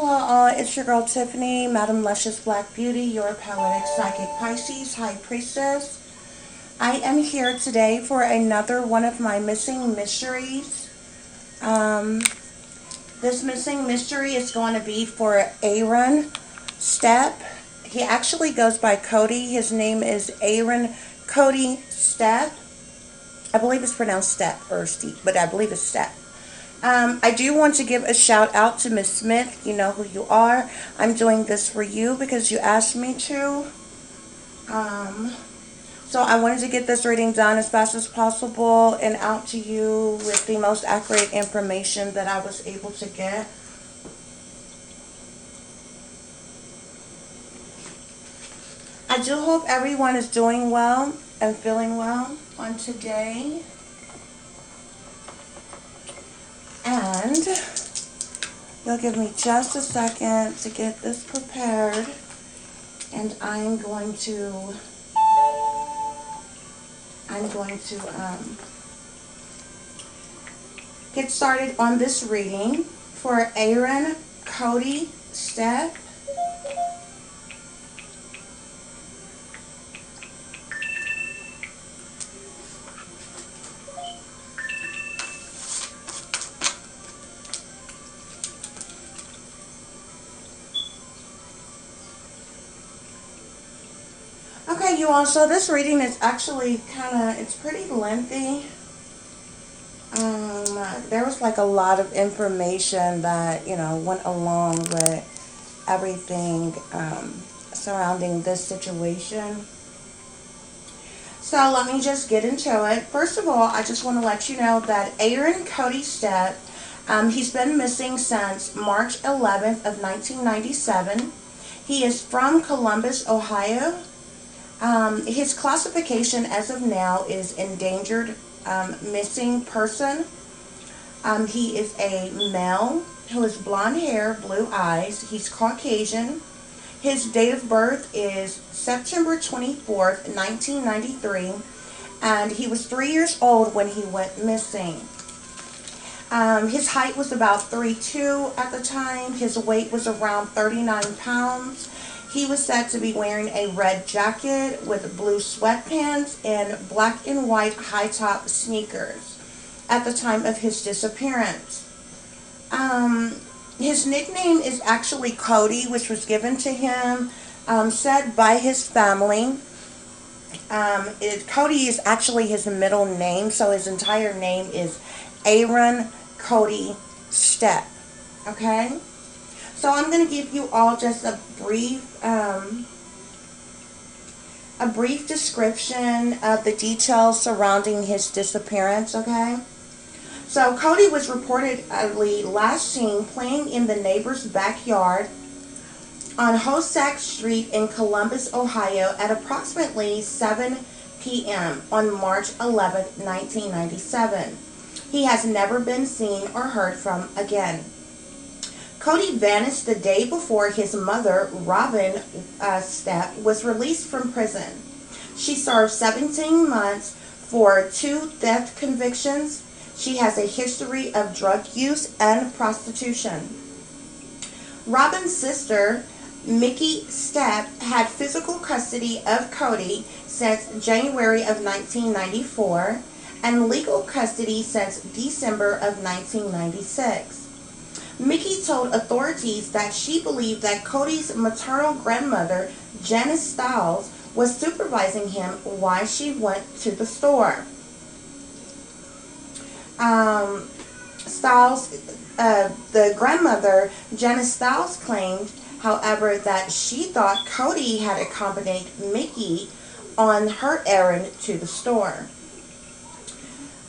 Hello all, it's your girl Tiffany, Madam Luscious Black Beauty, your poetic psychic Pisces, High Priestess. I am here today for another one of my missing mysteries. Um, this missing mystery is going to be for Aaron Stepp. He actually goes by Cody. His name is Aaron Cody Stepp. I believe it's pronounced Stepp or Steep, but I believe it's Stepp. I do want to give a shout out to Miss Smith. You know who you are. I'm doing this for you because you asked me to. Um, so I wanted to get this reading done as fast as possible and out to you with the most accurate information that I was able to get. I do hope everyone is doing well and feeling well on today. And you'll give me just a second to get this prepared, and I'm going to get started on this reading for Aaron Cody Stepp. Okay, you all, so this reading is actually it's pretty lengthy. There was like a lot of information that, went along with everything surrounding this situation. So let me just get into it. First of all, I just want to let you know that Aaron Cody Stepp, he's been missing since March 11th of 1997. He is from Columbus, Ohio. His classification as of now is endangered missing person. He is a male who has blonde hair, blue eyes. He's Caucasian. His date of birth is September 24th, 1993, and he was 3 years old when he went missing. His height was about 3'2" at the time. His weight was around 39 pounds. He was said to be wearing a red jacket with blue sweatpants and black and white high-top sneakers at the time of his disappearance. His nickname is actually Cody, which was given to him, said by his family. Cody is actually his middle name, so his entire name is Aaron Cody Stepp. Okay? So I'm going to give you all just a brief description of the details surrounding his disappearance, okay? So Cody was reportedly last seen playing in the neighbor's backyard on Hossack Street in Columbus, Ohio at approximately 7 p.m. on March 11, 1997. He has never been seen or heard from again. Cody vanished the day before his mother, Robin Stepp, was released from prison. She served 17 months for 2 theft convictions. She has a history of drug use and prostitution. Robin's sister, Mickey Stepp, had physical custody of Cody since January of 1994 and legal custody since December of 1996. Mickey told authorities that she believed that Cody's maternal grandmother, Janice Stiles, was supervising him while she went to the store. The grandmother, Janice Stiles, claimed, however, that she thought Cody had accompanied Mickey on her errand to the store.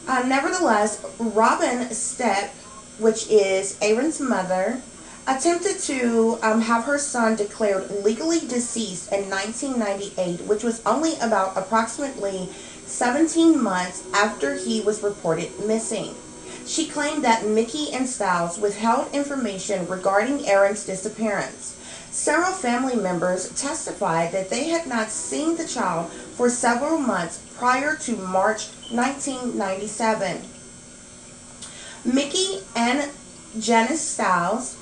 Nevertheless, Robin Stepp, which is Aaron's mother, attempted to have her son declared legally deceased in 1998, which was only about approximately 17 months after he was reported missing. She claimed that Mickey and Stiles withheld information regarding Aaron's disappearance. Several family members testified that they had not seen the child for several months prior to March 1997. Mickey and Janice Stiles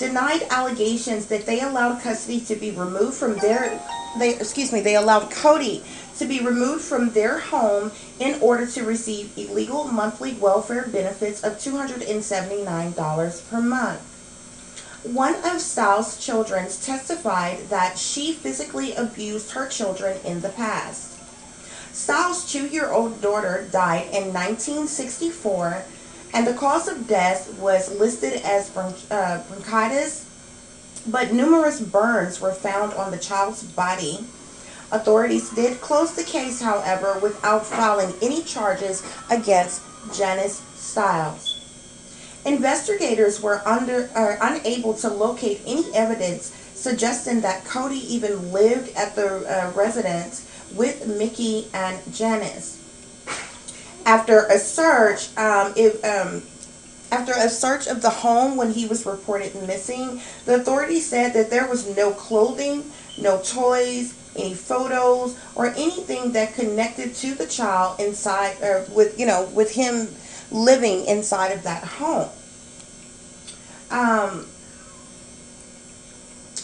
denied allegations that they allowed custody to be removed from they allowed Cody to be removed from their home in order to receive illegal monthly welfare benefits of $279 per month. One of Styles' children testified that she physically abused her children in the past. Styles' 2-year-old daughter died in 1964, and the cause of death was listed as bronchitis, but numerous burns were found on the child's body. Authorities did close the case, however, without filing any charges against Janice Styles. Investigators were unable to locate any evidence suggesting that Cody even lived at the residence with Mickey and Janice. After a search of the home when he was reported missing, the authorities said that there was no clothing, no toys, any photos, or anything that connected to the child inside, or with him living inside of that home.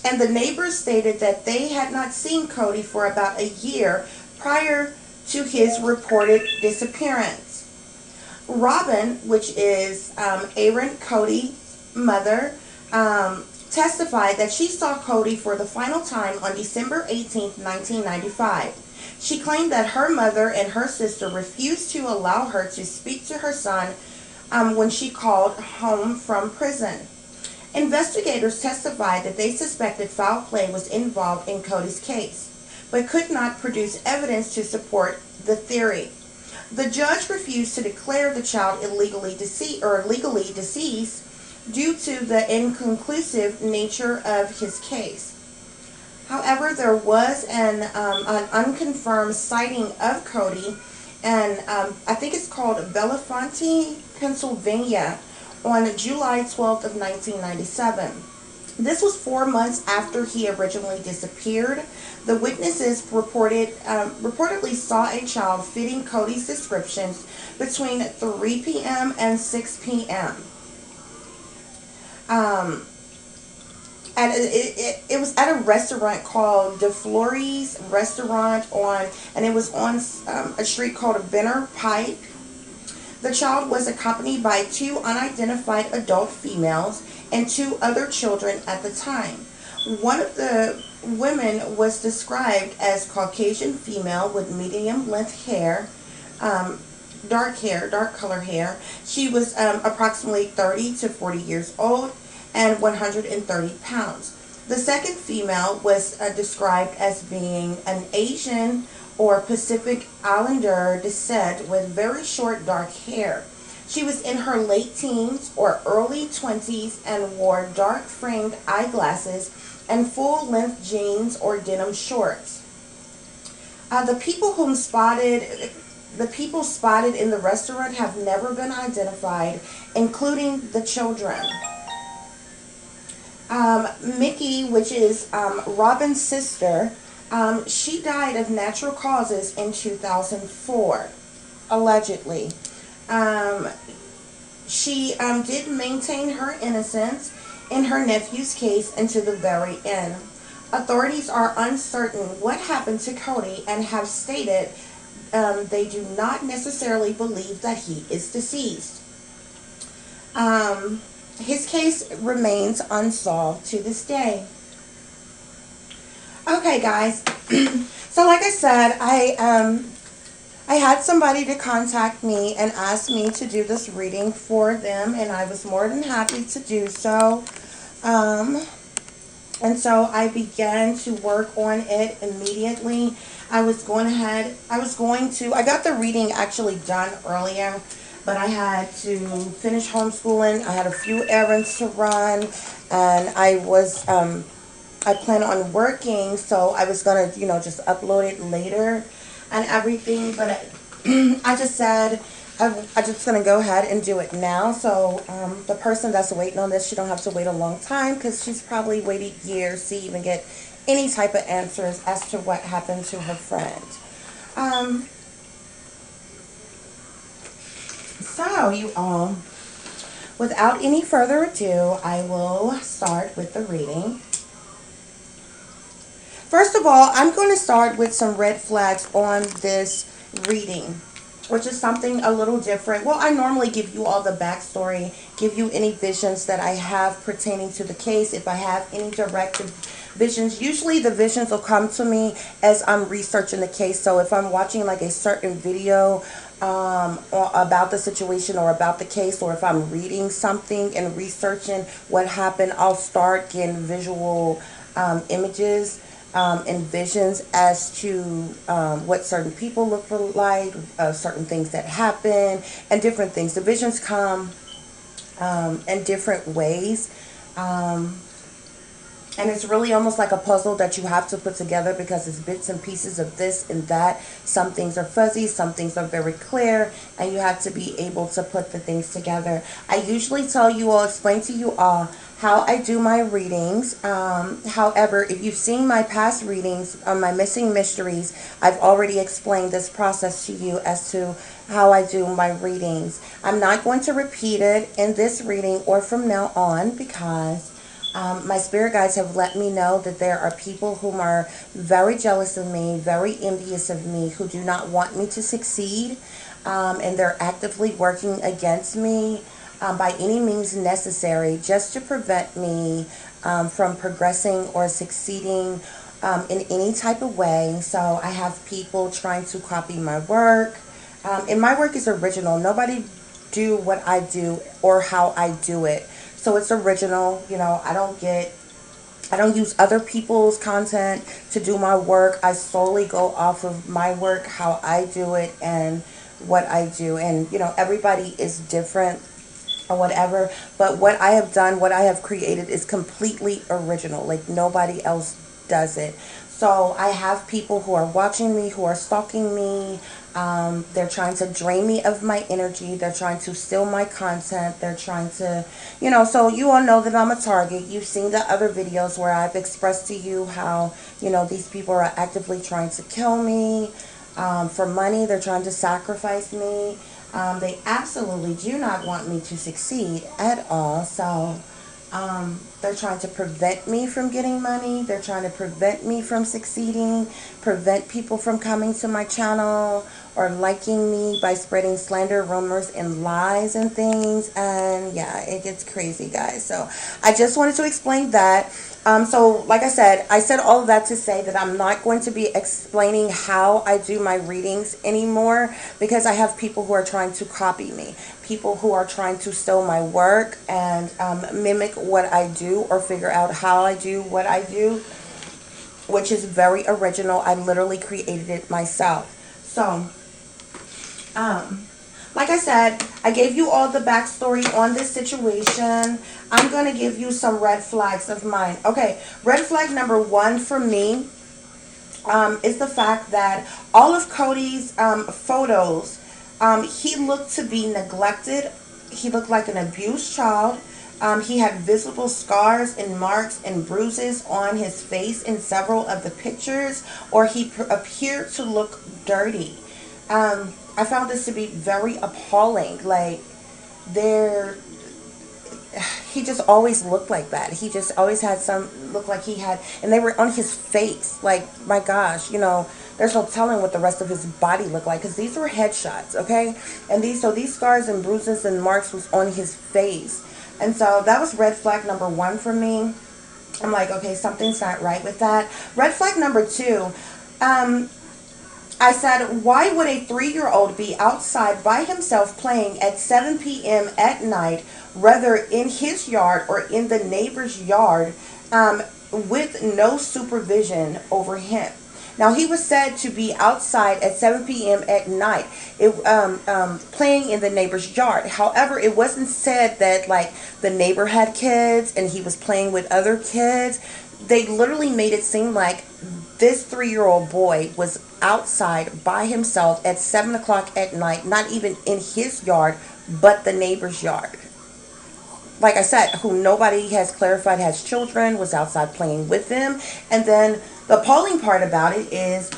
And the neighbors stated that they had not seen Cody for about a year prior to his reported disappearance. Robin, which is Aaron Cody's mother, testified that she saw Cody for the final time on December 18, 1995. She claimed that her mother and her sister refused to allow her to speak to her son when she called home from prison. Investigators testified that they suspected foul play was involved in Cody's case, but could not produce evidence to support the theory. The judge refused to declare the child legally deceased due to the inconclusive nature of his case. However, there was an unconfirmed sighting of Cody, and I think it's called Bellefonte, Pennsylvania, on July 12th of 1997. This was 4 months after he originally disappeared. The witnesses reportedly saw a child fitting Cody's descriptions between 3 p.m. and 6 p.m. It was at a restaurant called De Flores Restaurant and it was on a street called Benner Pike. The child was accompanied by 2 unidentified adult females and 2 other children at the time. One of the women was described as Caucasian female with medium length hair, dark color hair. She was approximately 30 to 40 years old and 130 pounds. The second female was described as being an Asian or Pacific Islander descent with very short dark hair. She was in her late teens or early 20s and wore dark framed eyeglasses and full-length jeans or denim shorts. The people spotted in the restaurant have never been identified, including the children. Mickey, which is Robin's sister, she died of natural causes in 2004, allegedly. She did maintain her innocence in her nephew's case until the very end. Authorities are uncertain what happened to Cody and have stated they do not necessarily believe that he is deceased. His case remains unsolved to this day. Okay, guys. So like I said, I had somebody to contact me and ask me to do this reading for them, and I was more than happy to do so. And so I began to work on it immediately. I got the reading actually done earlier, but I had to finish homeschooling. I had a few errands to run, and I plan on working, so I was gonna, just upload it later and everything, but I just said I'm just gonna go ahead and do it now. So the person that's waiting on this, she don't have to wait a long time, because she's probably waited years to even get any type of answers as to what happened to her friend. So you all, without any further ado, I will start with the reading. First of all, I'm going to start with some red flags on this reading, which is something a little different. Well, I normally give you all the backstory, give you any visions that I have pertaining to the case. If I have any direct visions, usually the visions will come to me as I'm researching the case. So if I'm watching like a certain video or about the situation or about the case, or if I'm reading something and researching what happened, I'll start getting visual images and visions as to what certain people look like, certain things that happen, and different things. The visions come in different ways. And it's really almost like a puzzle that you have to put together, because it's bits and pieces of this and that. Some things are fuzzy, some things are very clear, and you have to be able to put the things together. I usually tell you all, explain to you all how I do my readings. However, if you've seen my past readings on my Missing Mysteries, I've already explained this process to you as to how I do my readings. I'm not going to repeat it in this reading or from now on, because my spirit guides have let me know that there are people whom are very jealous of me, very envious of me, who do not want me to succeed, and they're actively working against me by any means necessary, just to prevent me from progressing or succeeding in any type of way. So I have people trying to copy my work, and my work is original. Nobody do what I do or how I do it. So it's original. You know, I don't use other people's content to do my work. I solely go off of my work, how I do it, and what I do. And, you know, everybody is different or whatever. But what I have done, what I have created is completely original. Like nobody else does it. So I have people who are watching me, who are stalking me. They're trying to drain me of my energy. They're trying to steal my content. They're trying to, you know, so you all know that I'm a target. You've seen the other videos where I've expressed to you how, you know, these people are actively trying to kill me for money. They're trying to sacrifice me. They absolutely do not want me to succeed at all. So they're trying to prevent me from getting money. They're trying to prevent me from succeeding, prevent people from coming to my channel or liking me by spreading slander, rumors, and lies and things. And yeah, it gets crazy, guys. So I just wanted to explain that. So like I said all of that to say that I'm not going to be explaining how I do my readings anymore, because I have people who are trying to copy me, people who are trying to steal my work and mimic what I do, or figure out how I do what I do, which is very original. I literally created it myself. So like I said, I gave you all the backstory on this situation. I'm going to give you some red flags of mine. Okay, red flag number one for me is the fact that all of Cody's photos, he looked to be neglected. He looked like an abused child. He had visible scars and marks and bruises on his face in several of the pictures, or he appeared to look dirty. I found this to be very appalling. Like, he just always looked like that. He just always had look like he had, and they were on his face. Like, my gosh, you know, there's no telling what the rest of his body looked like, because these were headshots, okay? And these scars and bruises and marks was on his face. And so that was red flag number one for me. I'm like, okay, something's not right with that. Red flag number two, I said, why would a 3-year-old be outside by himself playing at 7 p.m. at night, whether in his yard or in the neighbor's yard, with no supervision over him? Now, he was said to be outside at 7 p.m. at night, playing in the neighbor's yard. However, it wasn't said that, like, the neighbor had kids and he was playing with other kids. They literally made it seem like this 3-year-old boy was outside by himself at 7 o'clock at night, not even in his yard, but the neighbor's yard. Like I said, who nobody has clarified has children, was outside playing with them. And then the appalling part about it is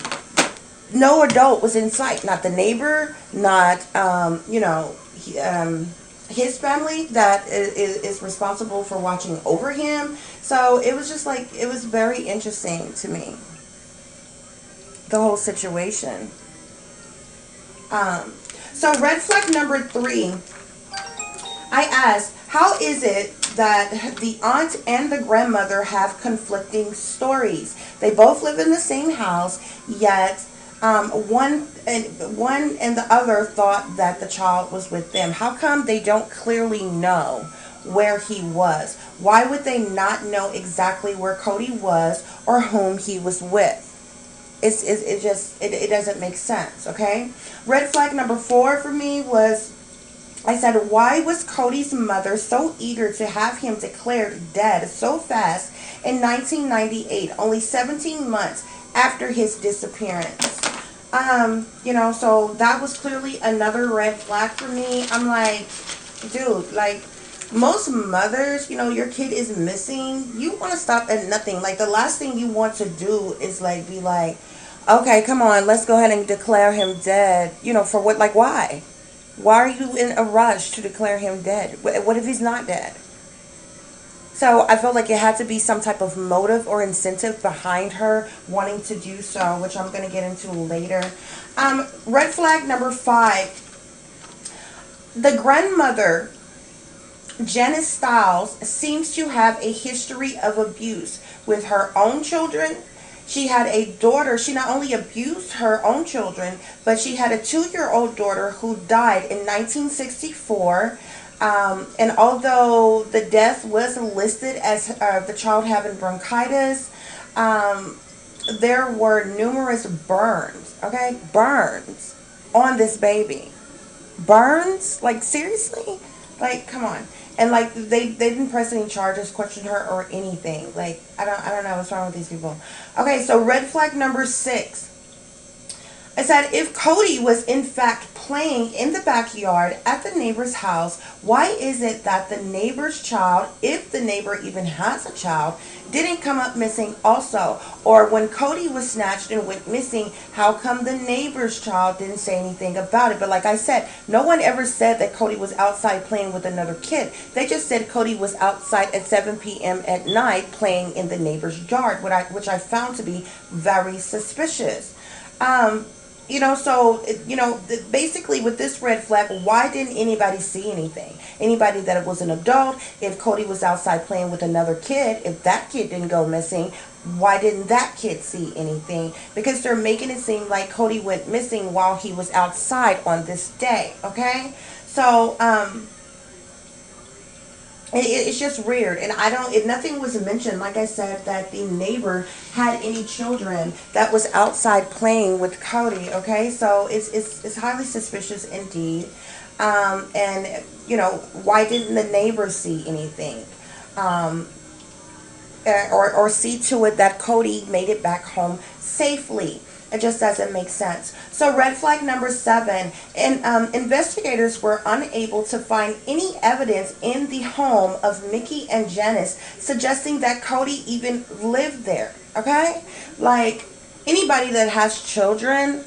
no adult was in sight. Not the neighbor, not, his family that is responsible for watching over him. So it was just like, it was very interesting to me, the whole situation. Um, so red flag number 3, I asked, how is it that the aunt and the grandmother have conflicting stories? They both live in the same house, yet one and the other thought that the child was with them. How come they don't clearly know where he was? Why would they not know exactly where Cody was or whom he was with? It doesn't make sense. Okay. Red flag number 4 for me was, I said, why was Cody's mother so eager to have him declared dead so fast in 1998, only 17 months after his disappearance? So that was clearly another red flag for me. I'm like, dude, like, most mothers, your kid is missing, you want to stop at nothing. Like, the last thing you want to do is like be like, okay, come on, let's go ahead and declare him dead. For what? Like, why? Why are you in a rush to declare him dead? What if he's not dead? So I felt like it had to be some type of motive or incentive behind her wanting to do so, which I'm going to get into later. Red flag number 5. The grandmother, Janice Stiles, seems to have a history of abuse with her own children. She had a daughter. She not only abused her own children, but she had a 2-year-old daughter who died in 1964. And although the death was listed as the child having bronchitis, there were numerous burns, okay? Burns on this baby. Burns? Like, seriously? Like, come on. And like, they didn't press any charges, question her or anything. Like, I don't know what's wrong with these people. Okay, so red flag number 6. I said, if Cody was in fact playing in the backyard at the neighbor's house, why is it that the neighbor's child, if the neighbor even has a child, didn't come up missing also? Or when Cody was snatched and went missing, how come the neighbor's child didn't say anything about it? But like I said, no one ever said that Cody was outside playing with another kid. They just said Cody was outside at 7 p.m. at night playing in the neighbor's yard, which I found to be very suspicious. Basically with this red flag, why didn't anybody see anything? Anybody that was an adult, if Cody was outside playing with another kid, if that kid didn't go missing, why didn't that kid see anything? Because they're making it seem like Cody went missing while he was outside on this day, okay? So, it's just weird, and nothing was mentioned, like I said, that the neighbor had any children that was outside playing with Cody. Okay, so it's highly suspicious indeed. Why didn't the neighbor see anything, or see to it that Cody made it back home safely? It just doesn't make sense. So red flag number 7, and investigators were unable to find any evidence in the home of Mickey and Janice suggesting that Cody even lived there. Okay? Like, anybody that has children,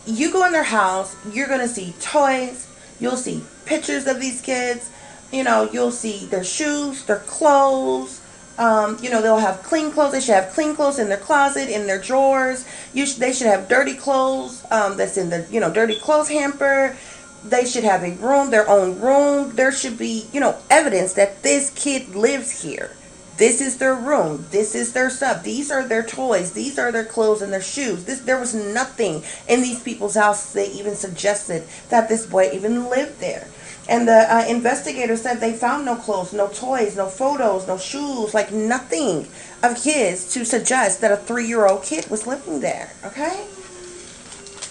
you go in their house, you're going to see toys, you'll see pictures of these kids, you'll see their shoes, their clothes. They'll have clean clothes. They should have clean clothes in their closet, in their drawers. They should have dirty clothes that's in the, dirty clothes hamper. They should have a room, their own room. There should be, evidence that this kid lives here. This is their room. This is their stuff. These are their toys. These are their clothes and their shoes. There was nothing in these people's house that even suggested that this boy even lived there. And the investigators said they found no clothes, no toys, no photos, no shoes, like nothing of his to suggest that a 3-year-old kid was living there, okay?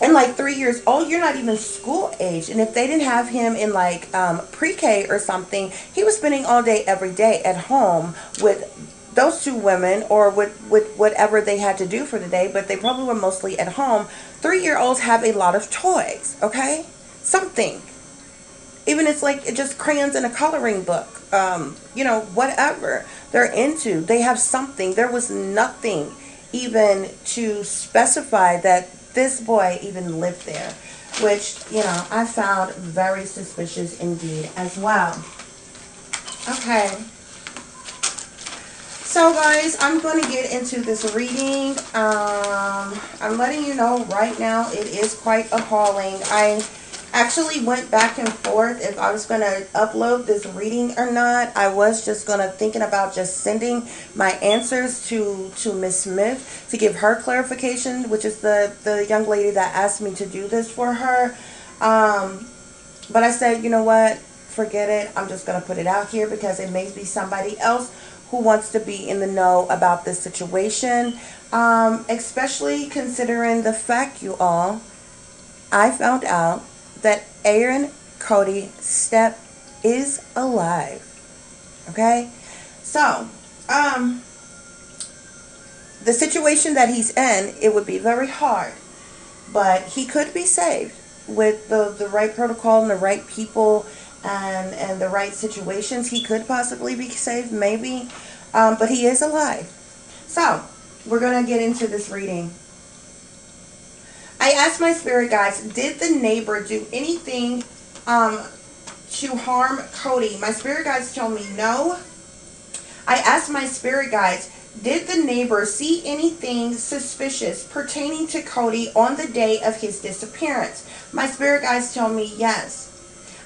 And like 3 years old, you're not even school age. And if they didn't have him in like pre-K or something, he was spending all day, every day at home with those 2 women or with whatever they had to do for the day, but they probably were mostly at home. 3-year-olds have a lot of toys, okay? Something. Even it's like just crayons in a coloring book, whatever they're into. They have something. There was nothing even to specify that this boy even lived there. which, you know, I found very suspicious indeed as well. Okay. So guys, I'm going to get into this reading. I'm letting you know right now it is quite appalling. I actually went back and forth if I was going to upload this reading or not. I was just going to thinking about just sending my answers to Miss Smith to give her clarification, which is the young lady that asked me to do this for her. But I said, you know what? Forget it. I'm just going to put it out here because it may be somebody else who wants to be in the know about this situation. Especially considering the fact, you all, I found out that Aaron Cody Stepp is alive. Okay? So, the situation that he's in, it would be very hard. But he could be saved with the right protocol and the right people and the right situations. He could possibly be saved, maybe. But he is alive. So, we're going to get into this reading. I asked my spirit guides, did the neighbor do anything to harm Cody? My spirit guides told me no. I asked my spirit guides, did the neighbor see anything suspicious pertaining to Cody on the day of his disappearance? My spirit guides told me yes.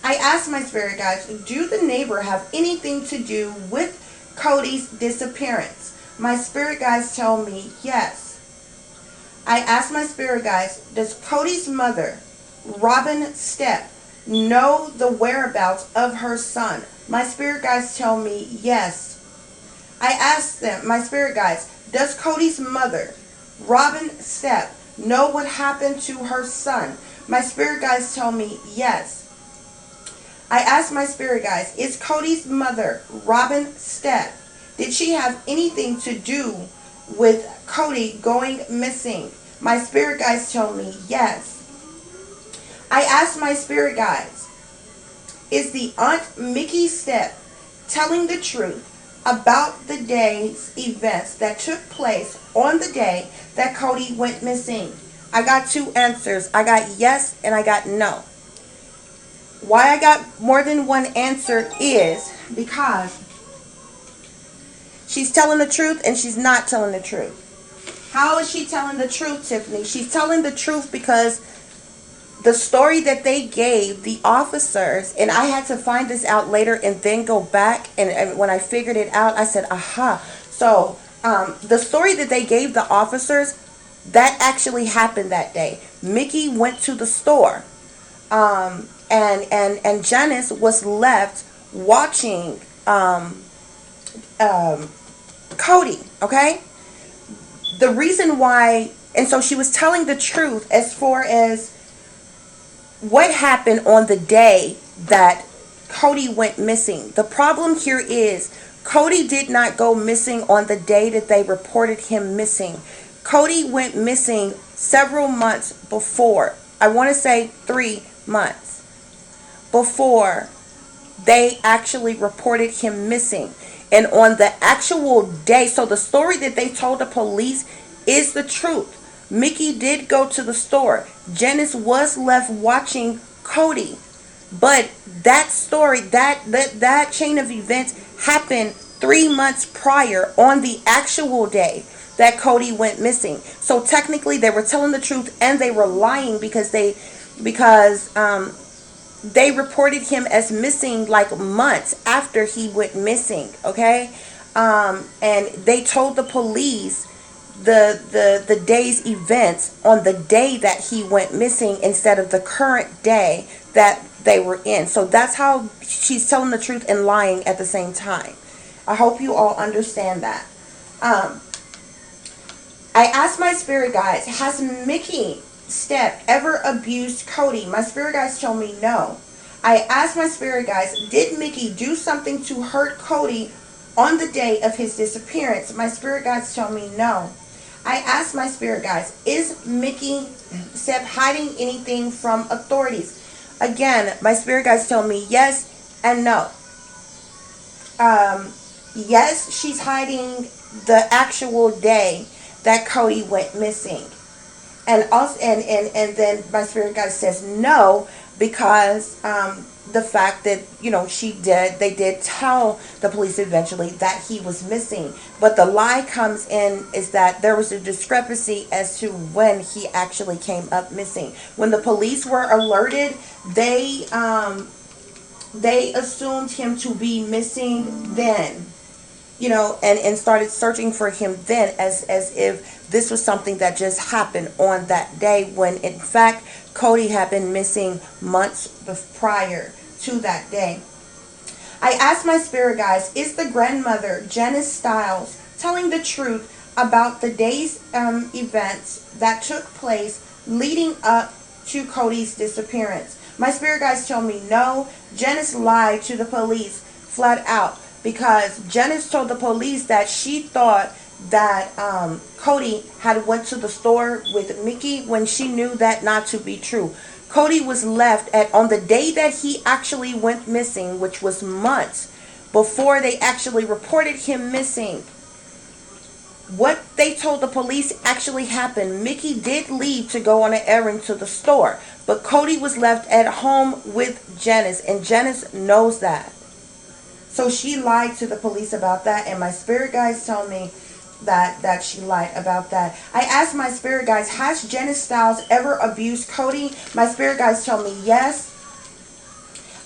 I asked my spirit guides, do the neighbor have anything to do with Cody's disappearance? My spirit guides tell me yes. I asked my spirit guides, does Cody's mother, Robin Stepp, know the whereabouts of her son? My spirit guides tell me yes. I asked them, my spirit guides, does Cody's mother, Robin Stepp, know what happened to her son? My spirit guides tell me yes. I asked my spirit guides, is Cody's mother, Robin Stepp, did she have anything to do with Cody going missing? My spirit guides told me yes. I asked my spirit guides, is the Aunt Mickey Stepp telling the truth about the day's events that took place on the day that Cody went missing? I got two answers. I got yes and I got no. Why I got more than one answer is because she's telling the truth and she's not telling the truth. How is she telling the truth, Tiffany? She's telling the truth because the story that they gave the officers, and I had to find this out later and then go back, and when I figured it out, I said, aha. So, the story that they gave the officers, that actually happened that day. Mickey went to the store, and Janice was left watching Cody, okay? The reason why, and so she was telling the truth as far as what happened on the day that Cody went missing. The problem here is Cody did not go missing on the day that they reported him missing. Cody went missing several months before. I want to say 3 months before they actually reported him missing. And on the actual day, so the story that they told the police is the truth. Mickey did go to the store. Janice was left watching Cody. But that story, that chain of events happened 3 months prior on the actual day that Cody went missing. So technically they were telling the truth and they were lying because they reported him as missing like months after he went missing, okay? And they told the police the day's events on the day that he went missing instead of the current day that they were in. So that's how she's telling the truth and lying at the same time. I hope you all understand that. I asked my spirit guides, has Mickey Stepp ever abused Cody? My spirit guides told me no. I asked my spirit guides, did Mickey do something to hurt Cody on the day of his disappearance? My spirit guides told me no. I asked my spirit guides, is Mickey Stepp hiding anything from authorities? Again, my spirit guides told me yes and no. Yes, she's hiding the actual day that Cody went missing. And also, and then my spirit guide says no, because the fact that, they did tell the police eventually that he was missing, but the lie comes in is that there was a discrepancy as to when he actually came up missing. When the police were alerted, they assumed him to be missing then, and started searching for him then, as if this was something that just happened on that day, when in fact Cody had been missing months prior to that day. I asked my spirit guides, is the grandmother Janice Stiles telling the truth about the day's events that took place leading up to Cody's disappearance? My spirit guides tell me no, Janice lied to the police flat out, because Janice told the police that she thought that Cody had went to the store with Mickey, when she knew that not to be true. Cody was left on the day that he actually went missing, which was months before they actually reported him missing. What they told the police actually happened. Mickey did leave to go on an errand to the store, but Cody was left at home with Janice, and Janice knows that. So she lied to the police about that, and my spirit guides tell me that she lied about that. I asked my spirit guides, has Janice Stiles ever abused Cody? My spirit guides tell me yes.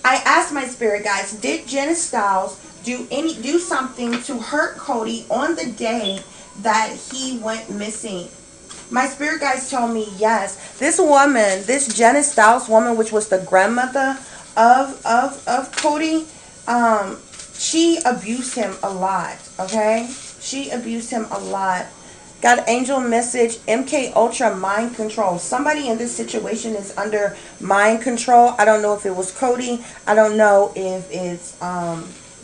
I asked my spirit guides, did Janice Stiles do something to hurt Cody on the day that he went missing? My spirit guides tell me yes. This woman, this Janice Stiles woman, which was the grandmother of Cody, she abused him a lot, okay? She abused him a lot. Got angel message, MK Ultra mind control. Somebody in this situation is under mind control. I don't know if it was Cody. I don't know if it's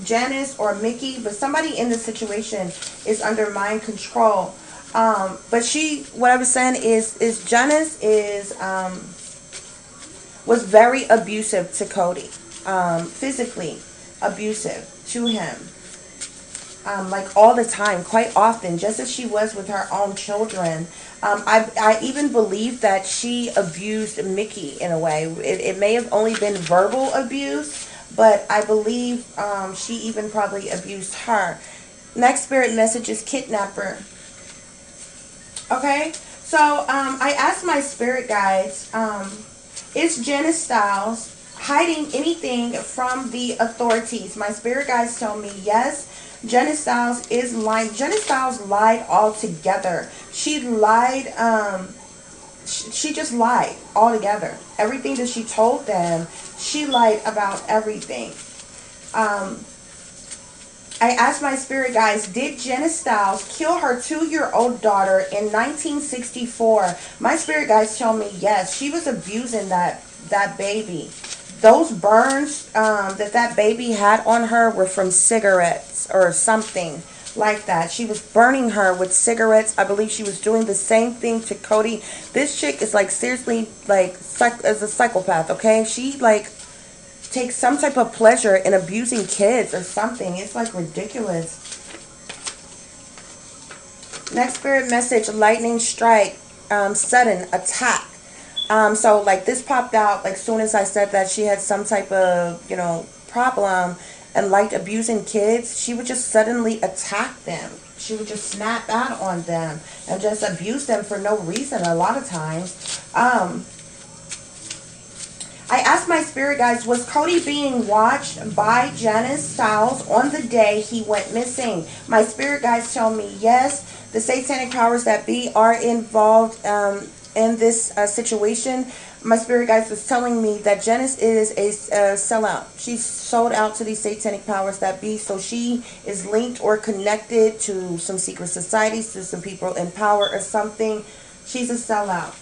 Janice or Mickey, but somebody in this situation is under mind control. But what I was saying is Janice was very abusive to Cody, physically abusive to him, like all the time, quite often, just as she was with her own children. I even believe that she abused Mickey in a way. It may have only been verbal abuse, but I believe she even probably abused her. Next spirit message is kidnapper. Okay, so I asked my spirit guides, is Janice Stiles hiding anything from the authorities? My spirit guides tell me yes. Janice Stiles is lying. Janice Stiles lied altogether. She lied. She just lied altogether. Everything that she told them, she lied about everything. I asked my spirit guides, did Janice Stiles kill her 2-year-old daughter in 1964? My spirit guides tell me yes. She was abusing that baby. Those burns that baby had on her were from cigarettes or something like that. She was burning her with cigarettes. I believe she was doing the same thing to Cody. This chick is like seriously like as a psychopath, okay? She like takes some type of pleasure in abusing kids or something. It's like ridiculous. Next spirit message, lightning strike, sudden attack. So like this popped out like soon as I said that she had some type of, problem and liked abusing kids. She would just suddenly attack them. She would just snap out on them and just abuse them for no reason a lot of times. I asked my spirit guides, was Cody being watched by Janice Stiles on the day he went missing? My spirit guides tell me yes. The satanic powers that be are involved in this situation. My spirit guides was telling me that Janice is a sellout. She's sold out to these satanic powers that be, so she is linked or connected to some secret societies, to some people in power or something. She's a sellout.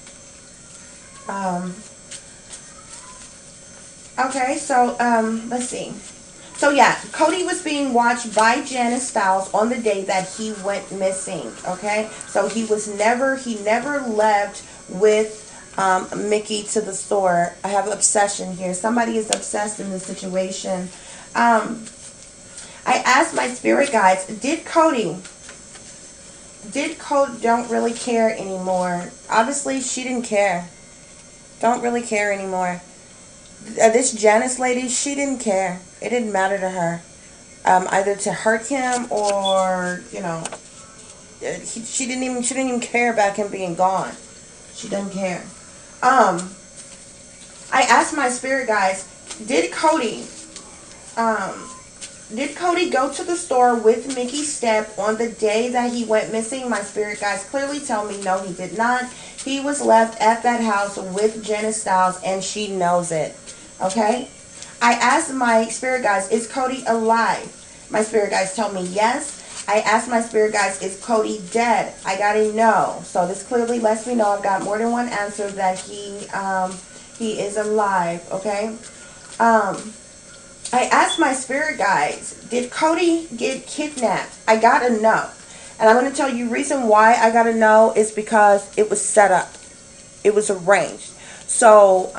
Okay, so let's see. So yeah, Cody was being watched by Janice Stiles on the day that he went missing. Okay, so he never left with Mickey to the store. I have obsession here. Somebody is obsessed in this situation. I asked my spirit guides, did Cody did Cody don't really care anymore. Obviously, she didn't care. Don't really care anymore. This Janice lady, she didn't care. It didn't matter to her. Either to hurt him or, she didn't even care about him being gone. She doesn't care. Um, I asked my spirit guys, did Cody, um, did Cody go to the store with Mickey Step on the day that he went missing? My spirit guys clearly tell me no, he did not. He was left at that house with Janice Styles, and she knows it. Okay? I asked my spirit guides, is Cody alive? My spirit guides tell me yes. I asked my spirit guides, is Cody dead? I got a no. So this clearly lets me know I've got more than one answer that he is alive. Okay. I asked my spirit guides, did Cody get kidnapped? I got a no. And I'm going to tell you reason why I got a no is because it was set up. It was arranged. So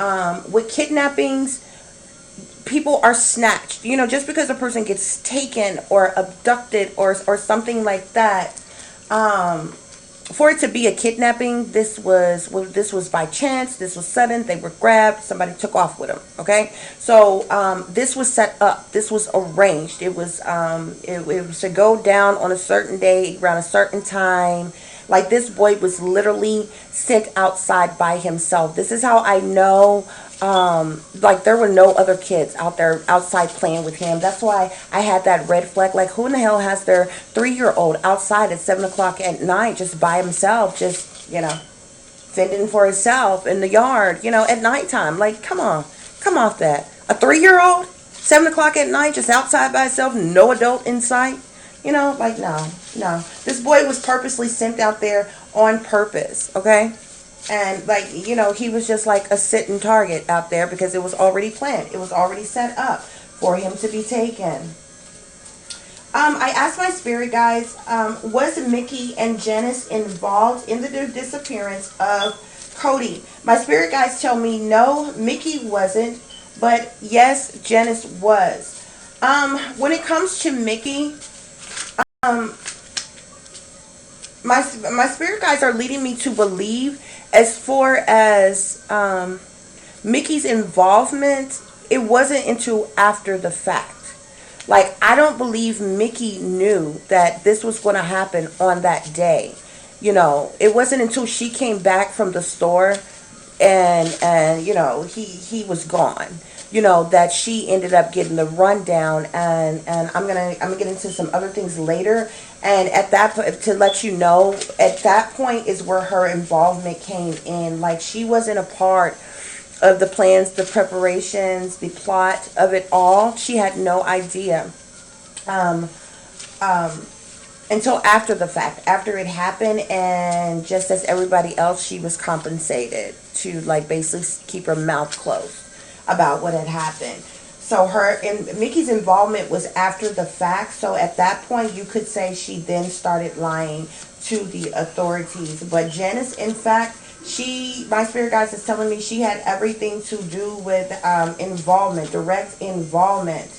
with kidnappings, people are snatched. Just because a person gets taken or abducted or something like that, for it to be a kidnapping, this was by chance. This was sudden. They were grabbed. Somebody took off with them. Okay, so this was set up. This was arranged. It was to go down on a certain day around a certain time. Like, this boy was literally sent outside by himself. This is how I know. Like, there were no other kids out there outside playing with him. That's why I had that red flag. Like, who in the hell has their 3-year-old outside at 7 o'clock at night just by himself, just, fending for himself in the yard, at nighttime? Like, come on. Come off that. A 3-year-old? 7 o'clock at night just outside by himself, no adult in sight? Like, no. This boy was purposely sent out there on purpose, okay? And, like, he was just like a sitting target out there because it was already planned. It was already set up for him to be taken. I asked my spirit guides, was Mickey and Janice involved in the disappearance of Cody? My spirit guides tell me no, Mickey wasn't, but yes, Janice was. When it comes to Mickey, my spirit guides are leading me to believe, as far as Mickey's involvement, it wasn't until after the fact. Like, I don't believe Mickey knew that this was going to happen on that day. It wasn't until she came back from the store and he was gone. That she ended up getting the rundown, and I'm gonna get into some other things later. And at that point, to let you know, at that point is where her involvement came in. Like, she wasn't a part of the plans, the preparations, the plot of it all. She had no idea. Um, until after the fact, after it happened, and just as everybody else, she was compensated to, like, basically keep her mouth closed about what had happened. So her and Mickey's involvement was after the fact. So at that point, you could say she then started lying to the authorities. But Janice, in fact, my spirit guides is telling me she had everything to do with involvement, direct involvement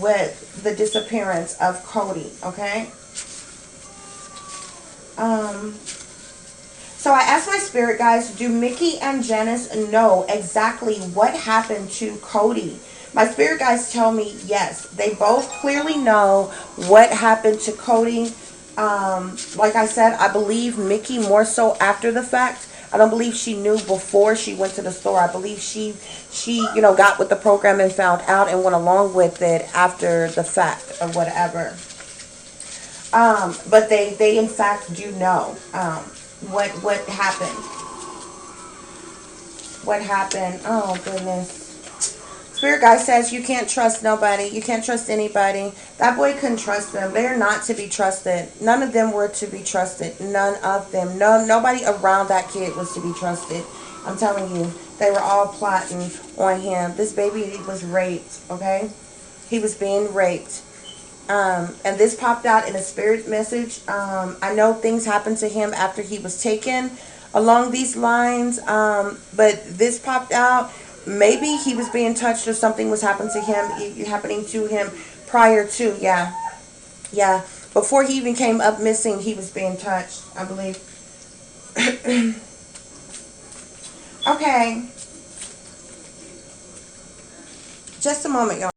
with the disappearance of Cody. Okay. So I asked my spirit guides, do Mickey and Janice know exactly what happened to Cody? My spirit guides tell me yes. They both clearly know what happened to Cody. Like I said, I believe Mickey more so after the fact. I don't believe she knew before she went to the store. I believe she got with the program and found out and went along with it after the fact or whatever. But they in fact do know what happened. What happened? Oh goodness. Spirit guide says you can't trust nobody. You can't trust anybody. That boy couldn't trust them. They are not to be trusted. None of them were to be trusted. None of them. Nobody around that kid was to be trusted. I'm telling you, they were all plotting on him. This baby was raped. Okay, he was being raped. And this popped out in a spirit message. I know things happened to him after he was taken along these lines. But this popped out. Maybe he was being touched or something was happening to him prior to, yeah. Before he even came up missing, he was being touched, I believe. Okay. Just a moment, y'all.